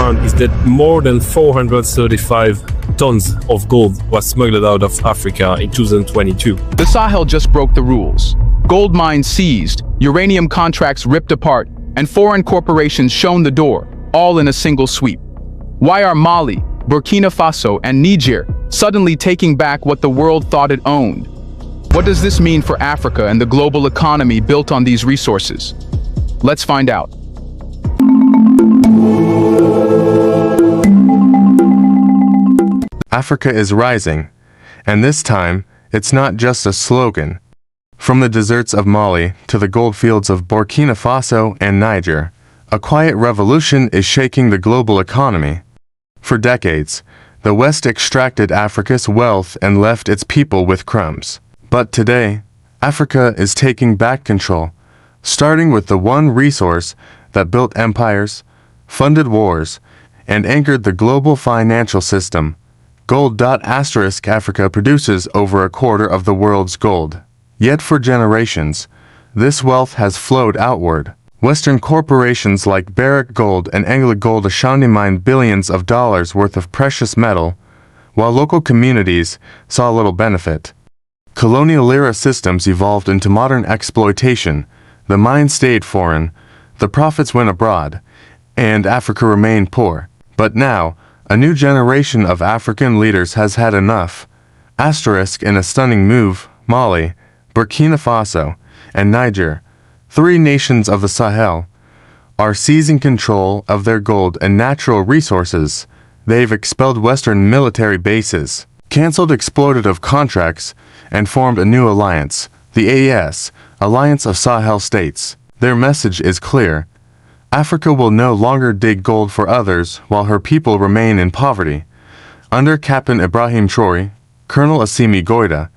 hand is that more than 435 tons of gold was smuggled out of Africa in 2022. The Sahel just broke the rules. Gold mines seized, uranium contracts ripped apart, and foreign corporations shown the door, all in a single sweep. Why are Mali, Burkina Faso, and Niger suddenly taking back what the world thought it owned? What does this mean for Africa and the global economy built on these resources? Let's find out. Africa is rising, and this time, it's not just a slogan. From the deserts of Mali to the gold fields of Burkina Faso and Niger, a quiet revolution is shaking the global economy. For decades, the West extracted Africa's wealth and left its people with crumbs. But today, Africa is taking back control, starting with the one resource that built empires, funded wars, and anchored the global financial system. Gold. Africa produces over a quarter of the world's gold. Yet for generations, this wealth has flowed outward. Western corporations like Barrick Gold and AngloGold Ashanti mined billions of dollars worth of precious metal, while local communities saw little benefit. Colonial-era systems evolved into modern exploitation. The mines stayed foreign, the profits went abroad, and Africa remained poor. But now, a new generation of African leaders has had enough. In a stunning move, Mali, Burkina Faso, and Niger, three nations of the Sahel, are seizing control of their gold and natural resources. They've expelled Western military bases, canceled exploitative contracts, and formed a new alliance, the AES, Alliance of Sahel States. Their message is clear. Africa will no longer dig gold for others while her people remain in poverty. Under Captain Ibrahim Traoré, Colonel Assimi Goïta,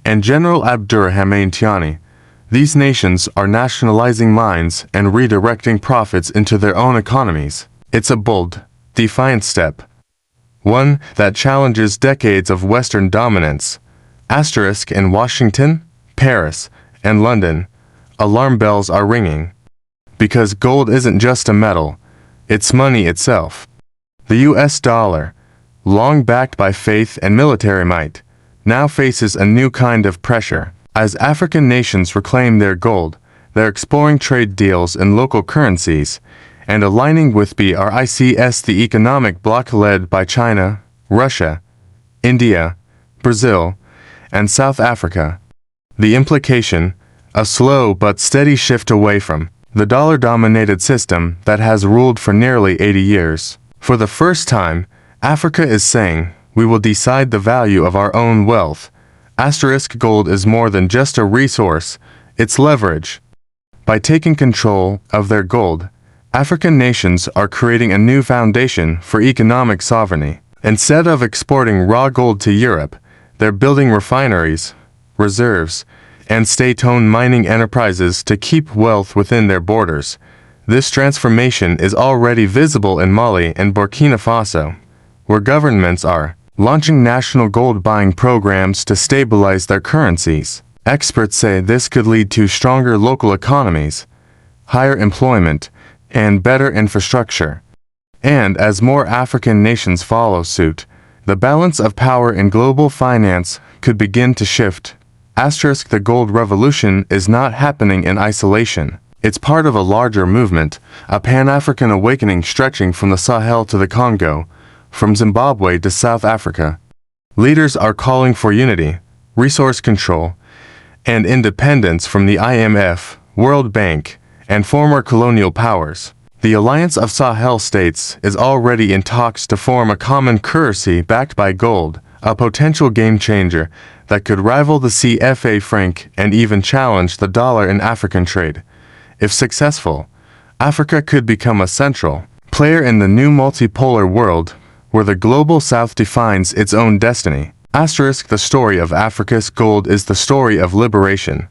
and General Abdourahmane Tiani, these nations are nationalizing mines and redirecting profits into their own economies. It's a bold, defiant step, one that challenges decades of Western dominance. In Washington, Paris, and London, alarm bells are ringing. Because gold isn't just a metal, it's money itself. The US dollar, long backed by faith and military might, now faces a new kind of pressure. As African nations reclaim their gold, they're exploring trade deals in local currencies and aligning with BRICS, the economic bloc led by China, Russia, India, Brazil, and South Africa. The implication, a slow but steady shift away from the dollar-dominated system that has ruled for nearly 80 years. For the first time, Africa is saying, we will decide the value of our own wealth. Gold is more than just a resource, it's leverage. By taking control of their gold, African nations are creating a new foundation for economic sovereignty. Instead of exporting raw gold to Europe, they're building refineries, reserves, and state-owned mining enterprises to keep wealth within their borders. This transformation is already visible in Mali and Burkina Faso, where governments are launching national gold buying programs to stabilize their currencies. Experts say this could lead to stronger local economies, higher employment, and better infrastructure. And as more African nations follow suit, the balance of power in global finance could begin to shift. The gold revolution is not happening in isolation. It's part of a larger movement, a Pan-African awakening stretching from the Sahel to the Congo, from Zimbabwe to South Africa. Leaders are calling for unity, resource control, and independence from the IMF, World Bank, and former colonial powers. The Alliance of Sahel States is already in talks to form a common currency backed by gold, a potential game-changer that could rival the CFA franc and even challenge the dollar in African trade. If successful, Africa could become a central player in the new multipolar world, where the global south defines its own destiny. The story of Africa's gold is the story of liberation,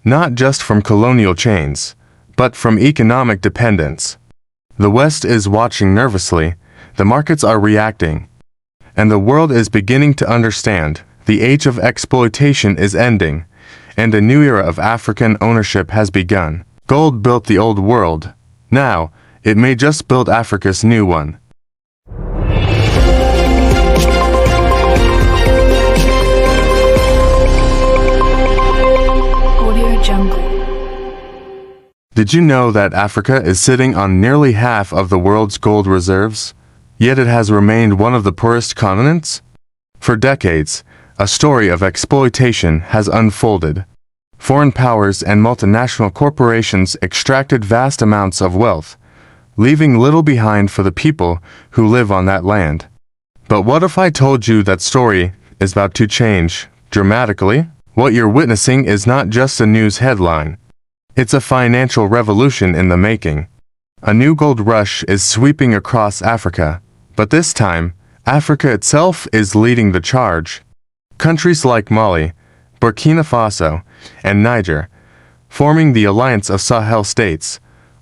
not just from colonial chains, but from economic dependence. The West is watching nervously, the markets are reacting, and the world is beginning to understand the age of exploitation is ending, and a new era of African ownership has begun. Gold built the old world. Now, it may just build Africa's new one. Did you know that Africa is sitting on nearly half of the world's gold reserves? Yet it has remained one of the poorest continents? For decades, a story of exploitation has unfolded. Foreign powers and multinational corporations extracted vast amounts of wealth, leaving little behind for the people who live on that land. But what if I told you that story is about to change dramatically? What you're witnessing is not just a news headline. It's a financial revolution in the making. A new gold rush is sweeping across Africa, but this time, Africa itself is leading the charge. Countries like Mali, Burkina Faso, and Niger, forming the Alliance of Sahel States,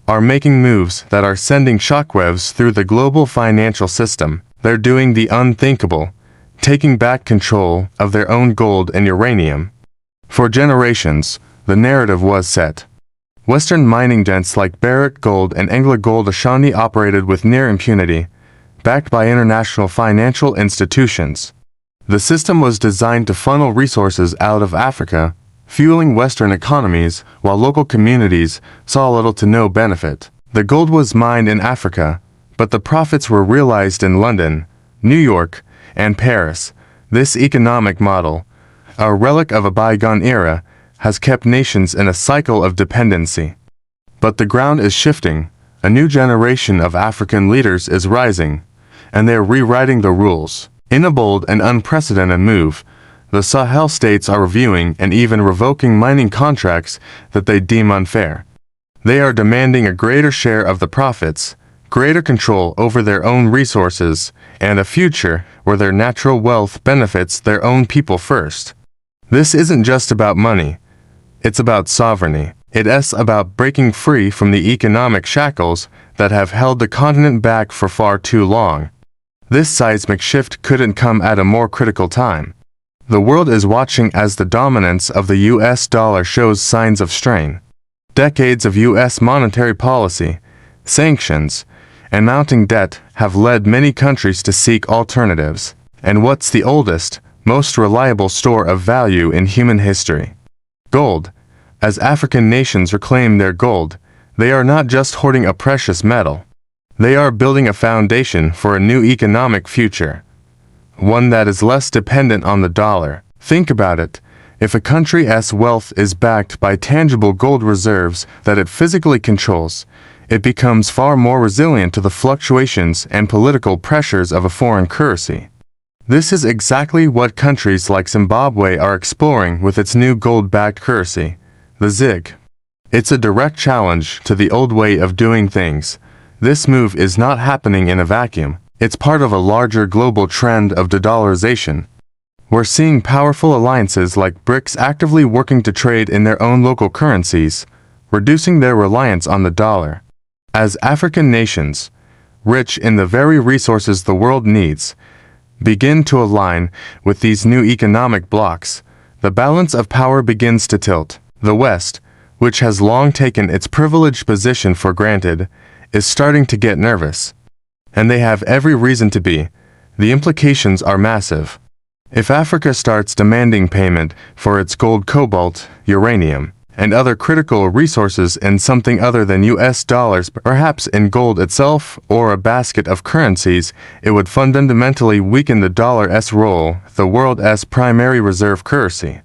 are making moves that are sending shockwaves through the global financial system. They're doing the unthinkable, taking back control of their own gold and uranium. For generations, the narrative was set. Western mining gents like Barrick Gold and AngloGold Ashanti operated with near impunity, backed by international financial institutions. The system was designed to funnel resources out of Africa, fueling Western economies, while local communities saw little to no benefit. The gold was mined in Africa, but the profits were realized in London, New York, and Paris. This economic model, a relic of a bygone era, has kept nations in a cycle of dependency. But the ground is shifting. A new generation of African leaders is rising, and they're rewriting the rules. In a bold and unprecedented move, the Sahel states are reviewing and even revoking mining contracts that they deem unfair. They are demanding a greater share of the profits, greater control over their own resources, and a future where their natural wealth benefits their own people first. This isn't just about money. It's about sovereignty. It's about breaking free from the economic shackles that have held the continent back for far too long. This seismic shift couldn't come at a more critical time. The world is watching as the dominance of the US dollar shows signs of strain. Decades of US monetary policy, sanctions, and mounting debt have led many countries to seek alternatives. And what's the oldest, most reliable store of value in human history? Gold. As African nations reclaim their gold, they are not just hoarding a precious metal. They are building a foundation for a new economic future, one that is less dependent on the dollar. Think about it. If a country's wealth is backed by tangible gold reserves that it physically controls, it becomes far more resilient to the fluctuations and political pressures of a foreign currency. This is exactly what countries like Zimbabwe are exploring with its new gold-backed currency, the ZiG. It's a direct challenge to the old way of doing things. This move is not happening in a vacuum. It's part of a larger global trend of de-dollarization. We're seeing powerful alliances like BRICS actively working to trade in their own local currencies, reducing their reliance on the dollar. As African nations, rich in the very resources the world needs, begin to align with these new economic blocs, the balance of power begins to tilt. The West, which has long taken its privileged position for granted, is starting to get nervous. And they have every reason to be. The implications are massive. If Africa starts demanding payment for its gold, cobalt, uranium, and other critical resources in something other than US dollars, perhaps in gold itself or a basket of currencies, it would fundamentally weaken the dollar's role, the world's primary reserve currency.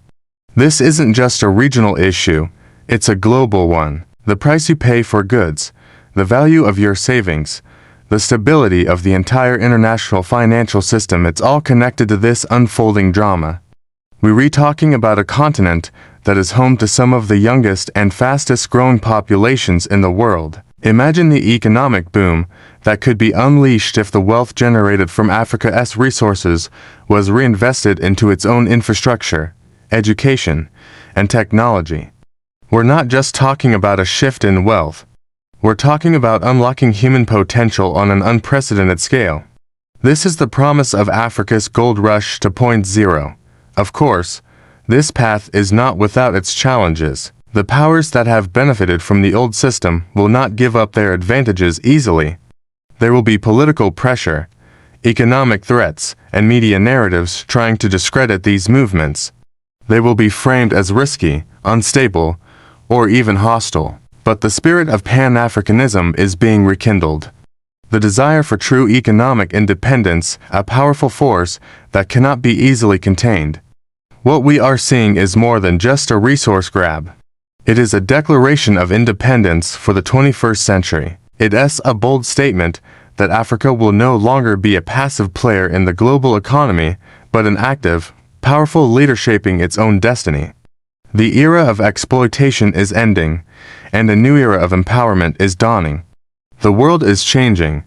This isn't just a regional issue, it's a global one. The price you pay for goods, the value of your savings, the stability of the entire international financial system, it's all connected to this unfolding drama. We're talking about a continent that is home to some of the youngest and fastest growing populations in the world. Imagine the economic boom that could be unleashed if the wealth generated from Africa's resources was reinvested into its own infrastructure, education, and technology. We're not just talking about a shift in wealth. We're talking about unlocking human potential on an unprecedented scale. This is the promise of Africa's gold rush 2.0. Of course, this path is not without its challenges. The powers that have benefited from the old system will not give up their advantages easily. There will be political pressure, economic threats, and media narratives trying to discredit these movements. They will be framed as risky, unstable, or even hostile. but the spirit of Pan-Africanism is being rekindled. The desire for true economic independence, a powerful force that cannot be easily contained. What we are seeing is more than just a resource grab. It is a declaration of independence for the 21st century. It is a bold statement that Africa will no longer be a passive player in the global economy, but an active, powerful leader shaping its own destiny. The era of exploitation is ending, and a new era of empowerment is dawning. The world is changing,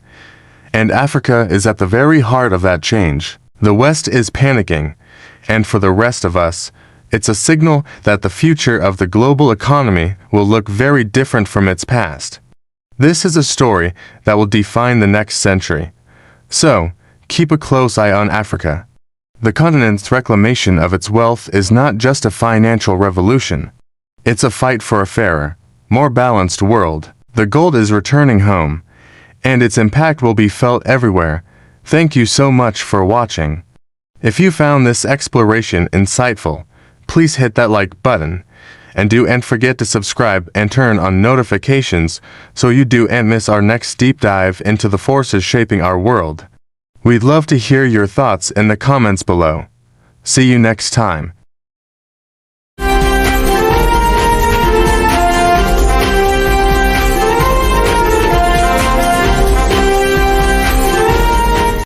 and Africa is at the very heart of that change. The West is panicking, and for the rest of us, it's a signal that the future of the global economy will look very different from its past. This is a story that will define the next century. So, keep a close eye on Africa. The continent's reclamation of its wealth is not just a financial revolution. It's a fight for a fairer, more balanced world. The gold is returning home, and its impact will be felt everywhere. Thank you so much for watching. If you found this exploration insightful, please hit that like button, and don't forget to subscribe and turn on notifications so you don't miss our next deep dive into the forces shaping our world. We'd love to hear your thoughts in the comments below. See you next time.